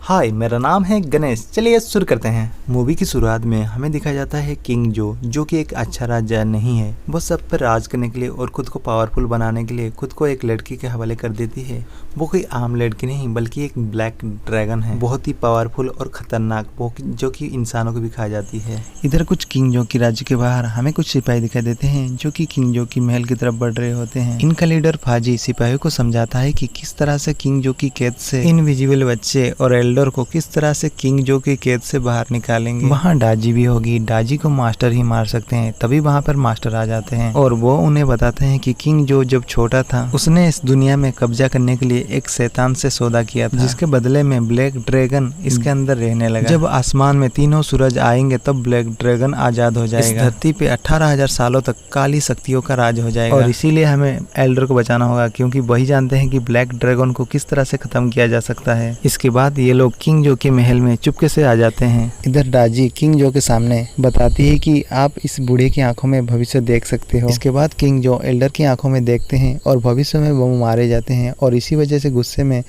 हाय, मेरा नाम है गणेश। चलिए शुरू करते हैं। मूवी की शुरुआत में हमें दिखाया जाता है किंग जो कि एक अच्छा राजा नहीं है। वो सब पर राज करने के लिए और खुद को पावरफुल बनाने के लिए खुद को एक लड़की के हवाले कर देती है। वो कोई आम लड़की नहीं बल्कि एक ब्लैक ड्रैगन है, बहुत ही पावरफुल और खतरनाक, जो कि इंसानों को भी खा जाती है। इधर कुछ किंग जो की राज्य के बाहर हमें कुछ सिपाही दिखाई देते हैं जो कि किंग जो की महल की तरफ बढ़ रहे होते हैं। इनका लीडर फाजी सिपाहियों को समझाता है कि किस तरह से किंग जो की कैद से इनविजिबल बच्चे और एल्डर को किस तरह से किंग जो की कैद से बाहर निकालेंगे। वहाँ डाजी भी होगी, डाजी को मास्टर ही मार सकते हैं। तभी वहाँ पर मास्टर आ जाते हैं और वो उन्हें बताते हैं कि किंग जो जब छोटा था उसने इस दुनिया में कब्जा करने के लिए एक शैतान से सौदा किया था, जिसके बदले में ब्लैक ड्रैगन इसके अंदर रहने लगा। जब आसमान में तीनों सूरज आएंगे तब ब्लैक ड्रैगन आजाद हो जाएगा। इस धरती पे 18,000 सालों तक काली शक्तियों का राज हो जाएगा और इसीलिए हमें एल्डर को बचाना होगा, क्योंकि वही जानते हैं कि ब्लैक ड्रैगन को किस तरह से खत्म किया जा सकता है। इसके बाद ये लोग किंग जो के महल में चुपके से आ जाते हैं। इधर डाजी किंग जो के सामने बताती है कि आप इस बूढ़े की आंखों में भविष्य देख सकते हो। इसके बाद किंग जो एल्डर की आंखों में देखते हैं और भविष्य में वो मारे जाते हैं और इसी वजह से गुस्से में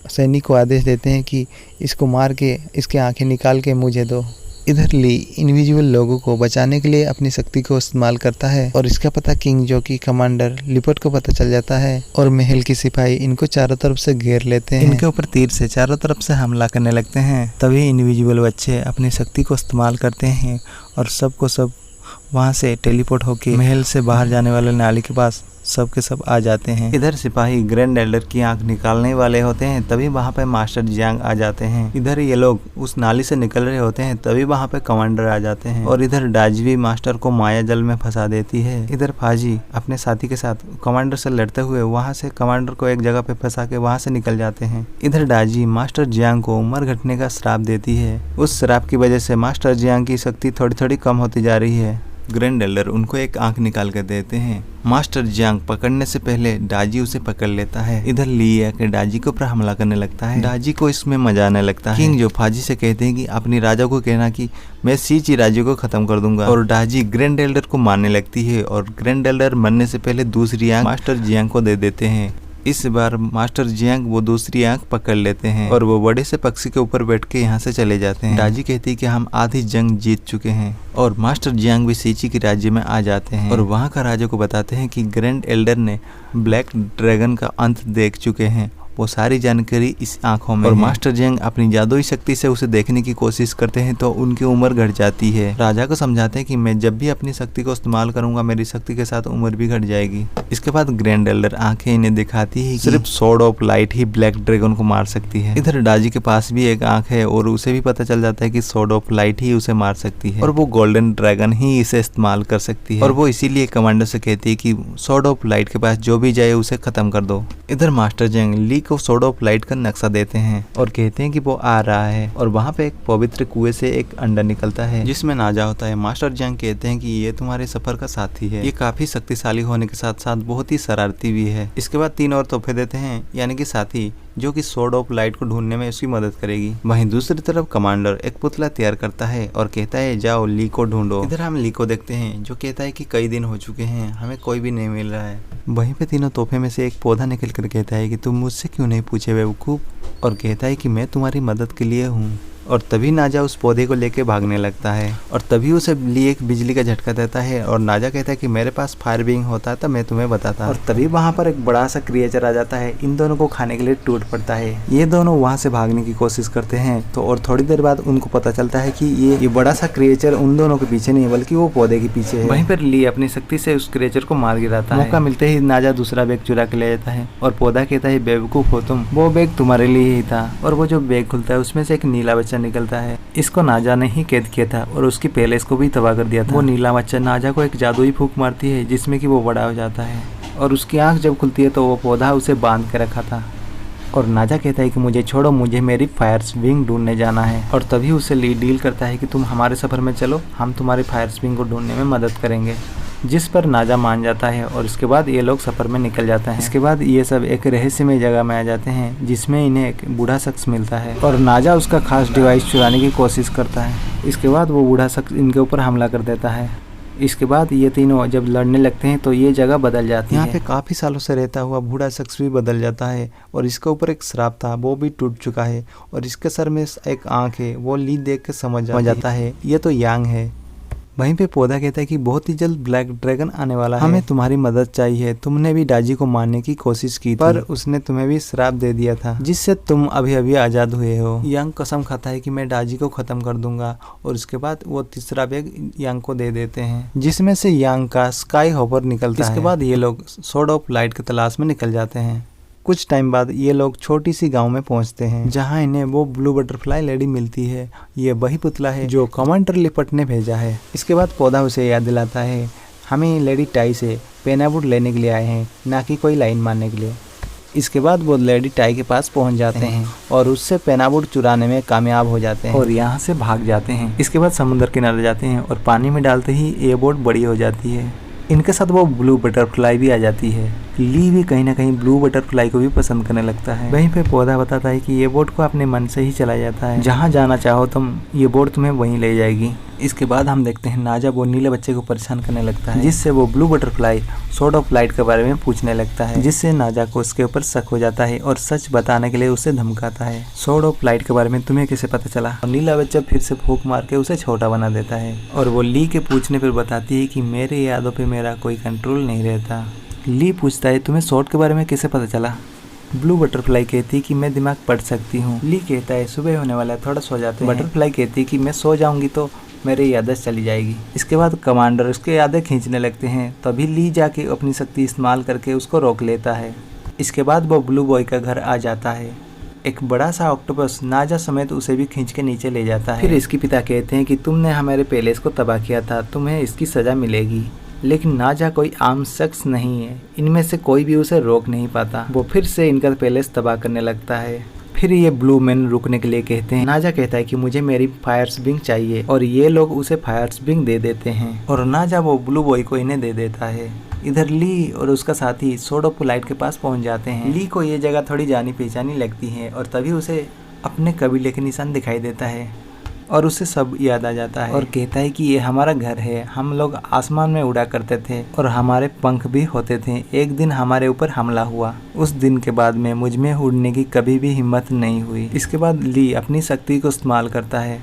सैनिक को आदेश देते हैं कि इसको मार के इसकी आंखें निकाल के मुझे दो। इधर ली इनविजिबल लोगों को बचाने के लिए अपनी शक्ति को इस्तेमाल करता है और इसका पता किंग जो की कमांडर लिपर्ट को पता चल जाता है और महल के सिपाही इनको चारों तरफ से घेर लेते हैं। इनके ऊपर तीर से चारों तरफ से हमला करने लगते हैं। तभी इनविजिबल बच्चे अपनी शक्ति को इस्तेमाल करते हैं और सबको सब वहाँ से टेलीपोर्ट होके महल से बाहर जाने वाले नाली के पास सब के सब आ जाते हैं। इधर सिपाही ग्रैंड एल्डर की आंख निकालने वाले होते हैं, तभी वहाँ पे मास्टर जियांग आ जाते हैं। इधर ये लोग उस नाली से निकल रहे होते हैं, तभी वहाँ पे कमांडर आ जाते हैं और इधर डाजवी मास्टर को माया जल में फंसा देती है। इधर फाजी अपने साथी के साथ कमांडर से लड़ते हुए वहाँ से कमांडर को एक जगह पे फंसा के वहाँ से निकल जाते हैं। इधर डाजी मास्टर जियांग को उम्र घटने का श्राप देती है। उस श्राप की वजह से मास्टर जियांग की शक्ति थोड़ी थोड़ी कम होती जा रही है। ग्रैंड एल्डर उनको एक आंख निकाल कर देते हैं। मास्टर जियांग पकड़ने से पहले डाजी उसे पकड़ लेता है। इधर ली आके डाजी के ऊपर हमला करने लगता है। डाजी को इसमें मजा आने लगता है। किंग जो फाजी से कहते हैं कि अपनी राजा को कहना कि मैं सीची राज्य को खत्म कर दूंगा और डाजी ग्रैंड एल्डर को मारने लगती है और ग्रैंड एल्डर मरने से पहले दूसरी आंख मास्टर जियांग को दे देते हैं। इस बार मास्टर जियांग वो दूसरी आंख पकड़ लेते हैं और वो बड़े से पक्षी के ऊपर बैठ के यहाँ से चले जाते हैं। डाजी कहती है कि हम आधी जंग जीत चुके हैं और मास्टर जियांग भी सीची के राज्य में आ जाते हैं और वहाँ का राजा को बताते हैं कि ग्रैंड एल्डर ने ब्लैक ड्रैगन का अंत देख चुके हैं। वो सारी जानकारी इस आंखों में और मास्टर जियांग अपनी जादुई शक्ति से उसे देखने की कोशिश करते हैं तो उनकी उम्र घट जाती है। राजा को समझाते हैं कि मैं जब भी अपनी शक्ति को इस्तेमाल करूंगा मेरी शक्ति के साथ उम्र भी घट जाएगी। इसके बाद ग्रैंड एल्डर आंखें इन्हें दिखाती है कि सिर्फ sword of light he black dragon को मार सकती है। इधर डाजी के पास भी एक आंख है और उसे भी पता चल जाता है कि स्वॉर्ड ऑफ लाइट ही उसे मार सकती है और वो गोल्डन ड्रैगन ही इसे इस्तेमाल कर सकती है और वो इसीलिए कमांडर से कहती है कि स्वॉर्ड ऑफ लाइट के पास जो भी जाए उसे खत्म कर दो। इधर मास्टर जियांग ली को स्वॉर्ड ऑफ लाइट का नक्शा देते हैं और कहते हैं कि वो आ रहा है और वहाँ पे एक पवित्र कुएं से एक अंडा निकलता है जिसमें नाजा होता है। मास्टर जियांग कहते हैं कि ये तुम्हारे सफर का साथी है, ये काफी शक्तिशाली होने के साथ साथ बहुत ही शरारती भी है। इसके बाद 3 और तोहफे देते हैं, यानी कि साथी जो कि स्वॉर्ड ऑफ लाइट को ढूंढने में उसकी मदद करेगी। वहीं दूसरी तरफ कमांडर एक पुतला तैयार करता है और कहता है जाओ ली को ढूंढो। इधर हम ली को देखते हैं जो कहता है कि कई दिन हो चुके हैं, हमें कोई भी नहीं मिल रहा है। वहीं पे तीनों तोहफे में से एक पौधा निकल कर कहता है कि तुम मुझसे क्यों नहीं पूछे बेवकूफ, और कहता है कि मैं तुम्हारी मदद के लिए हूँ। और तभी नाजा उस पौधे को लेके भागने लगता है और तभी उसे ली एक बिजली का झटका देता है और नाजा कहता है कि मेरे पास फायर बीइंग होता तो मैं तुम्हें बताता। और तभी वहाँ पर एक बड़ा सा क्रिएचर आ जाता है, इन दोनों को खाने के लिए टूट पड़ता है। ये दोनों वहाँ से भागने की कोशिश करते हैं तो और थोड़ी देर बाद उनको पता चलता है कि ये बड़ा सा क्रिएचर उन दोनों के पीछे नहीं बल्कि वो पौधे के पीछे है। वहीं पर ली अपनी शक्ति से उस क्रिएचर को मार गिराता है। मौका मिलते ही नाजा दूसरा बैग चुरा के ले जाता है और पौधा कहता है बेवकूफ हो तुम, वो बैग तुम्हारे लिए ही था। और वो जो बैग खुलता है उसमें से एक नीला बच्चा निकलता है। इसको नाजा ने ही कैद किया था और उसकी पैलेस को भी तबाह कर दिया था। वो नीला बच्चा नाजा को एक जादुई फूंक मारती है जिसमें कि वो बड़ा हो जाता है और उसकी आंख जब खुलती है तो वो पौधा उसे बांध के रखा था और नाजा कहता है कि मुझे छोड़ो, मुझे मेरी फायर विंग ढूंढने जाना है। और तभी उसे ली डील करता है कि तुम हमारे सफर में चलो, हम तुम्हारी फायर विंग को ढूंढने में मदद करेंगे, जिस पर नाजा मान जाता है और इसके बाद ये लोग सफर में निकल जाते हैं। इसके बाद ये सब एक रहस्यमय जगह में आ जाते हैं जिसमें इन्हें एक बूढ़ा शख्स मिलता है और नाजा उसका खास डिवाइस चुराने की कोशिश करता है। इसके बाद वो बूढ़ा शख्स इनके ऊपर हमला कर देता है इसके बाद ये तीनों जब लड़ने लगते हैं तो ये जगह बदल जाती है। यहाँ पे काफ़ी सालों से रहता हुआ बूढ़ा शख्स भी बदल जाता है और इसके ऊपर एक श्राप था वो भी टूट चुका है और इसके सर में एक आँख है। वो ली देख के समझ जाता है ये तो यांग है। वहीं पे पौधा कहता है कि बहुत ही जल्द ब्लैक ड्रैगन आने वाला है, हमें तुम्हारी मदद चाहिए। तुमने भी डाजी को मारने की कोशिश की पर उसने तुम्हें भी श्राप दे दिया था जिससे तुम अभी अभी आजाद हुए हो। यांग कसम खाता है कि मैं डाजी को खत्म कर दूंगा और उसके बाद वो तीसरा बैग यांग को दे देते हैं जिसमें से यांग का स्काई हॉपर निकलता है। इसके बाद ये लोग सोर्ड ऑफ लाइट की तलाश में निकल जाते हैं। कुछ टाइम बाद ये लोग छोटी सी गांव में पहुंचते हैं जहां इन्हें वो ब्लू बटरफ्लाई लेडी मिलती है। ये वही पुतला है जो कमांडर लिपट ने भेजा है। इसके बाद पौधा उसे याद दिलाता है हमें लेडी टाई से पेनावुड लेने के लिए आए हैं, ना कि कोई लाइन मारने के लिए। इसके बाद वो लेडी टाई के पास पहुंच जाते हैं और उससे पेनावुड चुराने में कामयाब हो जाते हैं और यहाँ से भाग जाते हैं। इसके बाद समुद्र किनारे जाते हैं और पानी में डालते ही ये बोट बड़ी हो जाती है। इनके साथ वो ब्लू बटरफ्लाई भी आ जाती है। ली भी कहीं ना कहीं ब्लू बटरफ्लाई को भी पसंद करने लगता है। वहीं पे पौधा बताता है कि ये बोट को अपने मन से ही चला जाता है, जहाँ जाना चाहो तुम ये बोट तुम्हें वहीं ले जाएगी। इसके बाद हम देखते हैं नाजा वो नीले बच्चे को परेशान करने लगता है जिससे वो blue butterfly sword of light के बारे में पूछने लगता है जिससे नाजा को उसके ऊपर शक हो जाता है और सच बताने के लिए उसे धमकाता है। सोर्ड ऑफ लाइट के बारे में तुम्हें कैसे पता चला? और नीला बच्चा फिर से फूंक मार के उसे छोटा बना देता है और वो ली के पूछने पर बताती है कि मेरे यादों पे मेरा कोई कंट्रोल नहीं रहता। ली पूछता है तुम्हें सोर्ड के बारे में कैसे पता चला? ब्लू बटरफ्लाई कहती है कि मैं दिमाग पढ़ सकती हूँ। ली कहता है सुबह होने वाला है, थोड़ा सो जाते हैं। बटरफ्लाई कहती है कि मैं सो जाऊंगी तो मेरी यादें चली जाएगी। इसके बाद कमांडर उसके यादें खींचने लगते हैं, तभी ली जाके अपनी शक्ति इस्तेमाल करके उसको रोक लेता है। इसके बाद वो ब्लू बॉय का घर आ जाता है। एक बड़ा सा ऑक्टोपस नाजा समेत उसे भी खींच के नीचे ले जाता है। फिर इसके पिता कहते हैं कि तुमने हमारे पैलेस को तबाह किया था, तुम्हें इसकी सजा मिलेगी। लेकिन नाजा कोई आम शख्स नहीं है, इनमें से कोई भी उसे रोक नहीं पाता। वो फिर से इनका पैलेस तबाह करने लगता है। फिर ये ब्लू मैन रुकने के लिए कहते हैं। नाजा कहता है कि मुझे मेरी फायर स्प्रिंग चाहिए और ये लोग उसे फायर स्प्रिंग दे देते हैं और नाजा वो ब्लू बॉय को इन्हें दे देता है। इधर ली और उसका साथी सोर्ड ऑफ लाइट के पास पहुंच जाते हैं। ली को ये जगह थोड़ी जानी पहचानी लगती है और तभी उसे अपने कबीले के निशान दिखाई देता है और उसे सब याद आ जाता है और कहता है कि ये हमारा घर है, हम लोग आसमान में उड़ा करते थे और हमारे पंख भी होते थे। एक दिन हमारे ऊपर हमला हुआ, उस दिन के बाद में मुझ में उड़ने की कभी भी हिम्मत नहीं हुई। इसके बाद ली अपनी शक्ति को इस्तेमाल करता है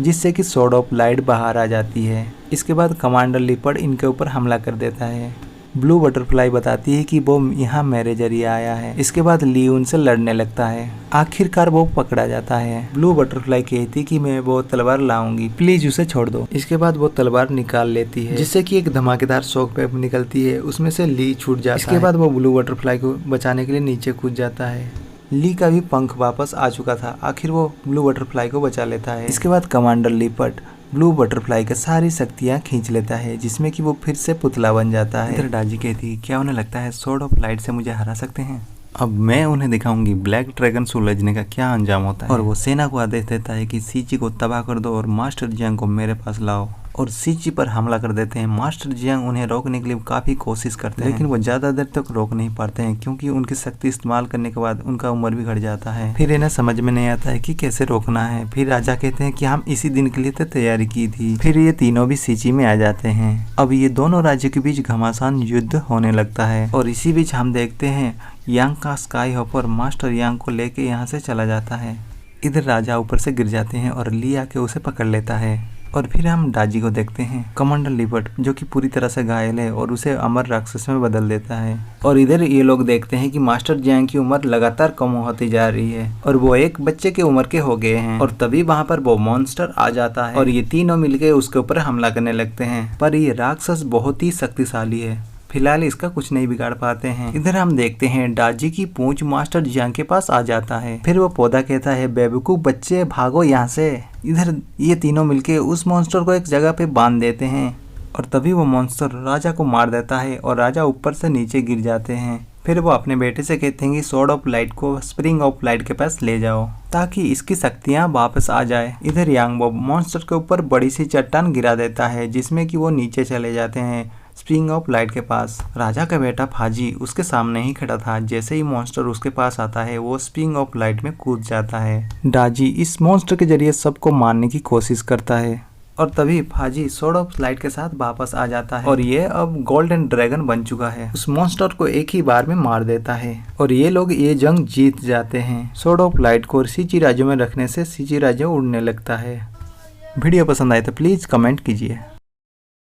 जिससे कि सोर्ड ऑफ लाइट बाहर आ जाती है। इसके बाद कमांडर लिपर्ड इनके ऊपर हमला कर देता है। ब्लू बटरफ्लाई बताती है कि वो यहाँ मेरे जरिए आया है। इसके बाद ली उनसे लड़ने लगता है। आखिरकार वो पकड़ा जाता है। ब्लू बटरफ्लाई कहती कि मैं वो तलवार लाऊंगी, प्लीज उसे छोड़ दो। इसके बाद वो तलवार निकाल लेती है जिससे कि एक धमाकेदार शॉक वेव निकलती है, उसमें से ली छूट जाता है। इसके बाद वो ब्लू बटरफ्लाई को बचाने के लिए नीचे कूद जाता है। ली का भी पंख वापस आ चुका था, आखिर वो ब्लू बटरफ्लाई को बचा लेता है। इसके बाद कमांडर लिपर्ड ब्लू बटरफ्लाई का सारी शक्तियाँ खींच लेता है जिसमें कि वो फिर से पुतला बन जाता है। इधर डाजी कहती क्या उन्हें लगता है सोर्ड ऑफ लाइट से मुझे हरा सकते हैं? अब मैं उन्हें दिखाऊंगी ब्लैक ड्रैगन सुलझने का क्या अंजाम होता है। और वो सेना को आदेश देता है कि सीची को तबाह कर दो और मास्टर जियांग को मेरे पास लाओ और सीची पर हमला कर देते हैं। मास्टर जियांग उन्हें रोकने के लिए काफी कोशिश करते हैं लेकिन वो ज्यादा देर तक रोक नहीं पाते हैं क्योंकि उनकी शक्ति इस्तेमाल करने के बाद उनका उम्र भी घट जाता है। फिर इन्हें समझ में नहीं आता है कि कैसे रोकना है। फिर राजा कहते हैं कि हम इसी दिन के लिए तो तैयारी की थी। फिर ये तीनों भी सीची में आ जाते हैं। अब ये दोनों राज्यों के बीच घमासान युद्ध होने लगता है और इसी बीच हम देखते हैं यांग का स्काई हॉपर मास्टर यांग को लेके यहाँ से चला जाता है। इधर राजा ऊपर से गिर जाते हैं और ली आके उसे पकड़ लेता है। और फिर हम डाजी को देखते हैं, कमांडर लिपर्ड जो कि पूरी तरह से घायल है और उसे अमर राक्षस में बदल देता है। और इधर ये लोग देखते हैं कि मास्टर जियांग की उम्र लगातार कम होती जा रही है और वो एक बच्चे के उम्र के हो गए हैं। और तभी वहाँ पर वो मॉन्स्टर आ जाता है और ये तीनों मिलके उसके ऊपर हमला करने लगते हैं। पर ये राक्षस बहुत ही शक्तिशाली है, फिलहाल इसका कुछ नहीं बिगाड़ पाते हैं। इधर हम देखते हैं डाजी की पूंछ मास्टर जियांग के पास आ जाता है। फिर वो पौधा कहता है बेवकूफ बच्चे भागो यहाँ से। इधर ये तीनों मिलके उस मॉन्स्टर को एक जगह पे बांध देते हैं और तभी वो मॉन्स्टर राजा को मार देता है और राजा ऊपर से नीचे गिर जाते हैं। फिर वो अपने बेटे से कहते हैं कि सोर्ड ऑफ लाइट को स्प्रिंग ऑफ लाइट के पास ले जाओ ताकि इसकी शक्तियाँ वापस आ जाए। इधर यांग वो मॉन्स्टर के ऊपर बड़ी सी चट्टान गिरा देता है जिसमें कि वो नीचे चले जाते हैं स्प्रिंग ऑफ लाइट के पास। राजा का बेटा फाजी उसके सामने ही खड़ा था। जैसे ही मॉन्स्टर उसके पास आता है वो स्प्रिंग ऑफ लाइट में कूद जाता है। डाजी इस मॉन्स्टर के जरिए सबको मारने की कोशिश करता है और तभी फाजी स्वॉर्ड ऑफ लाइट के साथ वापस आ जाता है और ये अब गोल्डन ड्रैगन बन चुका है। उस मॉन्स्टर को एक ही बार में मार देता है और ये लोग ये जंग जीत जाते हैं। स्वॉर्ड ऑफ लाइट को सीची राज्य में रखने से सीची राज्य उड़ने लगता है। वीडियो पसंद आए तो प्लीज कमेंट कीजिए।